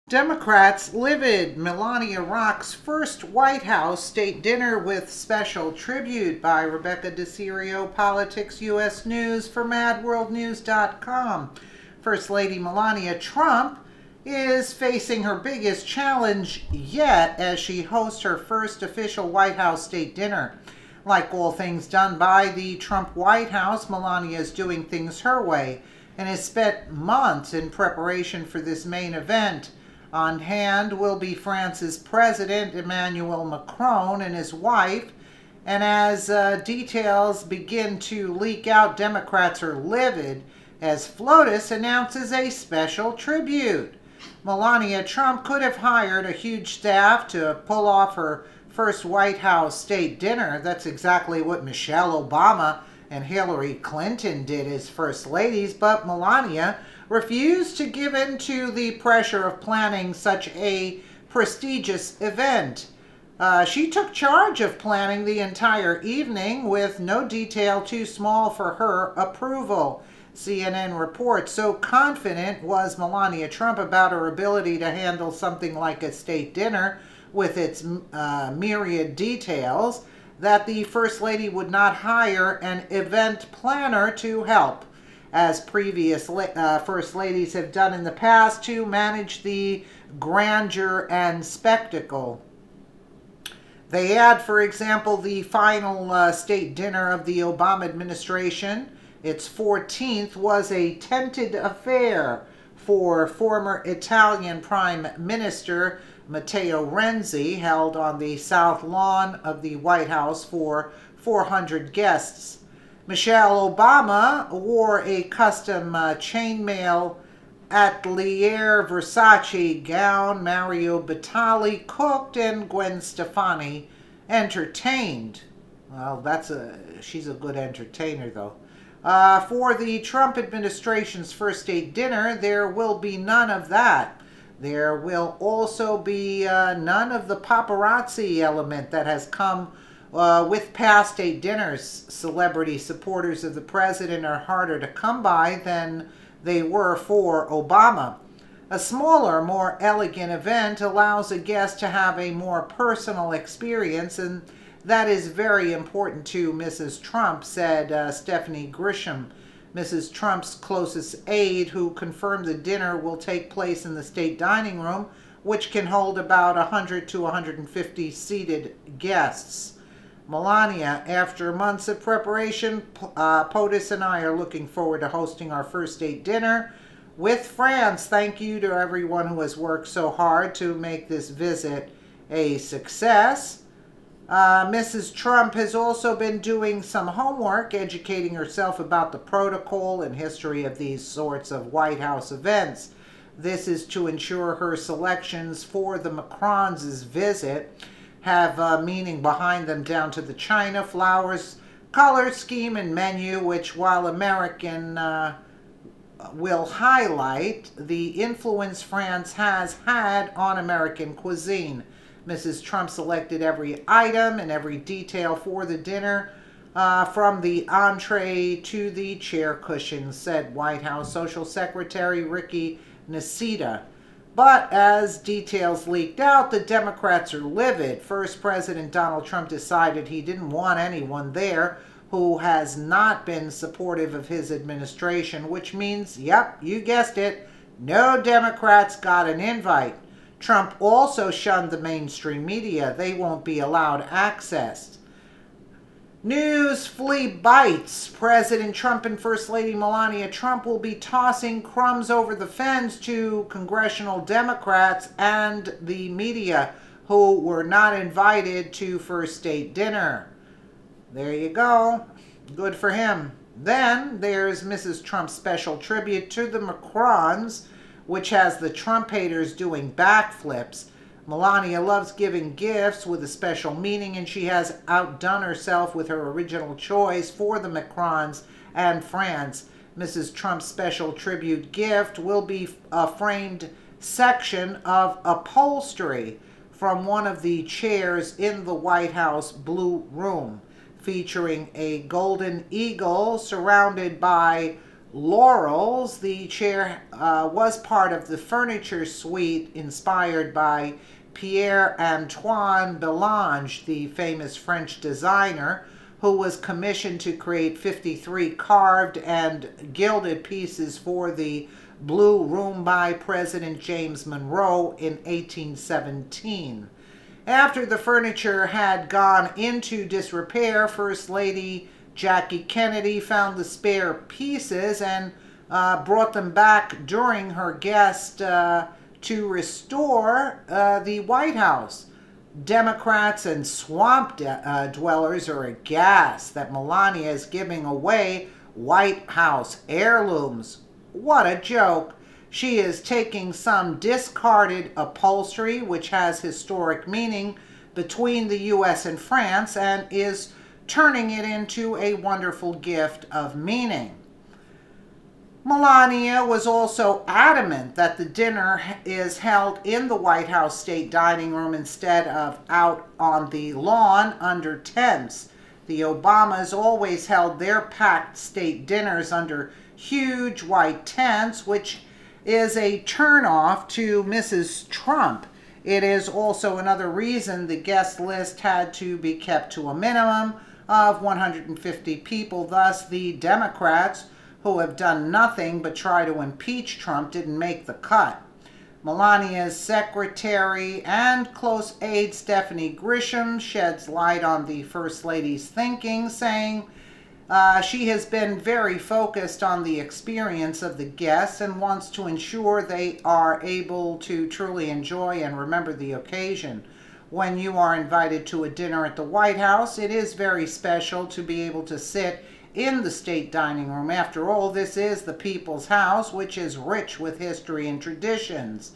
Democrats livid. Melania rocks first White House state dinner with special tribute by Rebecca DeCirio, Politics U.S. News for MadWorldNews.com. First Lady Melania Trump is facing her biggest challenge yet as she hosts her first official White House state dinner. Like all things done by the Trump White House, Melania is doing things her way and has spent months in preparation for this main event. On hand will be France's President Emmanuel Macron and his wife, and as details begin to leak out, Democrats are livid as FLOTUS announces a special tribute. Melania Trump could have hired a huge staff to pull off her first White House state dinner. That's exactly what Michelle Obama and Hillary Clinton did as first ladies, but Melania refused to give in to the pressure of planning such a prestigious event. She took charge of planning the entire evening with no detail too small for her approval. CNN reports, so confident was Melania Trump about her ability to handle something like a state dinner with its myriad details that the First Lady would not hire an event planner to help, as previous First Ladies have done in the past, to manage the grandeur and spectacle. They add, for example, the final state dinner of the Obama administration. Its 14th was a tented affair for former Italian Prime Minister Matteo Renzi, held on the south lawn of the White House for 400 guests. Michelle Obama wore a custom chainmail Atelier Versace gown. Mario Batali cooked, and Gwen Stefani entertained. Well, she's a good entertainer, though. For the Trump administration's first state dinner, there will be none of that. There will also be none of the paparazzi element that has come with past state dinners. Celebrity supporters of the president are harder to come by than they were for Obama. A smaller, more elegant event allows a guest to have a more personal experience, and that is very important to Mrs. Trump, said Stephanie Grisham, Mrs. Trump's closest aide, who confirmed the dinner will take place in the state dining room, which can hold about 100 to 150 seated guests. Melania, after months of preparation, POTUS and I are looking forward to hosting our first state dinner with France. Thank you to everyone who has worked so hard to make this visit a success. Mrs. Trump has also been doing some homework, educating herself about the protocol and history of these sorts of White House events. This is to ensure her selections for the Macrons' visit have meaning behind them, down to the china, flowers, color scheme, and menu, which, while American, will highlight the influence France has had on American cuisine. Mrs. Trump selected every item and every detail for the dinner, from the entree to the chair cushions, said White House Social Secretary Ricky Nacita. But as details leaked out, the Democrats are livid. First, President Donald Trump decided he didn't want anyone there who has not been supportive of his administration, which means, yep, you guessed it, no Democrats got an invite. Trump also shunned the mainstream media. They won't be allowed access. News flea bites. President Trump and First Lady Melania Trump will be tossing crumbs over the fence to congressional Democrats and the media who were not invited to first state dinner. There you go. Good for him. Then there's Mrs. Trump's special tribute to the Macrons, which has the Trump haters doing backflips. Melania loves giving gifts with a special meaning, and she has outdone herself with her original choice for the Macrons and France. Mrs. Trump's special tribute gift will be a framed section of upholstery from one of the chairs in the White House Blue Room, featuring a golden eagle surrounded by laurels. The chair was part of the furniture suite inspired by Pierre-Antoine Bellange, the famous French designer, who was commissioned to create 53 carved and gilded pieces for the Blue Room by President James Monroe in 1817. After the furniture had gone into disrepair, First Lady Jackie Kennedy found the spare pieces and brought them back during her guest to restore the White House. Democrats and swamp dwellers are aghast that Melania is giving away White House heirlooms. What a joke. She is taking some discarded upholstery, which has historic meaning between the U.S. and France, and is turning it into a wonderful gift of meaning. Melania was also adamant that the dinner is held in the White House State Dining Room instead of out on the lawn under tents. The Obamas always held their packed state dinners under huge white tents, which is a turnoff to Mrs. Trump. It is also another reason the guest list had to be kept to a minimum of 150 people. Thus, the Democrats, who have done nothing but try to impeach Trump, didn't make the cut. Melania's secretary and close aide Stephanie Grisham sheds light on the First Lady's thinking, saying she has been very focused on the experience of the guests and wants to ensure they are able to truly enjoy and remember the occasion. When you are invited to a dinner at the White House, it is very special to be able to sit in the state dining room. After all, this is the people's house, which is rich with history and traditions.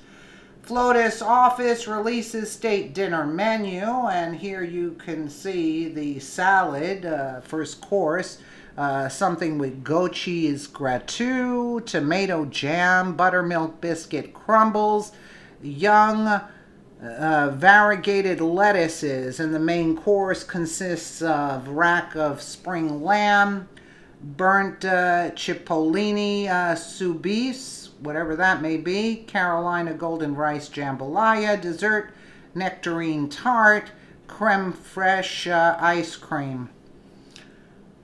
FLOTUS office releases state dinner menu, and here you can see the salad, first course, something with goat cheese gratin, tomato jam, buttermilk biscuit crumbles, young variegated lettuces, and the main course consists of rack of spring lamb, burnt cipollini soubise, whatever that may be, Carolina golden rice jambalaya, dessert nectarine tart, creme fraiche ice cream.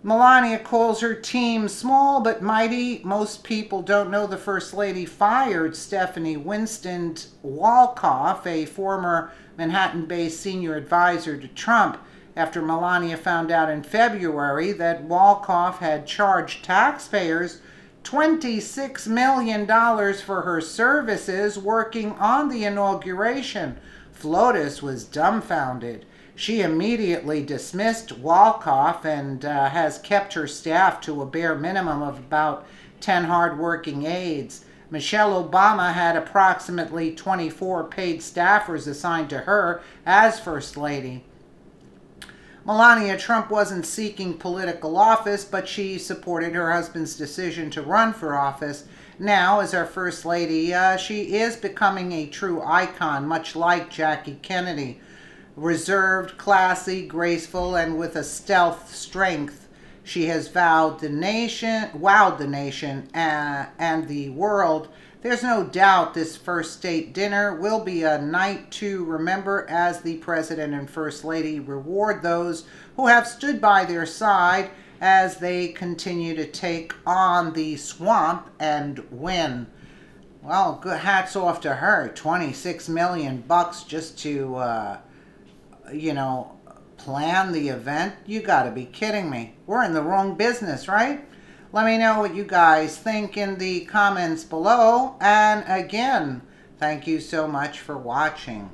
Melania calls her team small but mighty. Most people don't know the First Lady fired Stephanie Winston Wolkoff, a former Manhattan-based senior advisor to Trump, after Melania found out in February that Wolkoff had charged taxpayers $26 million for her services working on the inauguration. FLOTUS was dumbfounded. She immediately dismissed Wolkoff and has kept her staff to a bare minimum of about 10 hard-working aides. Michelle Obama had approximately 24 paid staffers assigned to her as First Lady. Melania Trump wasn't seeking political office, but she supported her husband's decision to run for office. Now, as our First Lady, she is becoming a true icon, much like Jackie Kennedy. Reserved, classy, graceful, and with a stealth strength, she has wowed the nation and the world. There's no doubt this first state dinner will be a night to remember as the President and First Lady reward those who have stood by their side as they continue to take on the swamp and win. Well, good hats off to her. $26 million just to plan the event? You gotta be kidding me. We're in the wrong business, right? Let me know what you guys think in the comments below. And again, thank you so much for watching.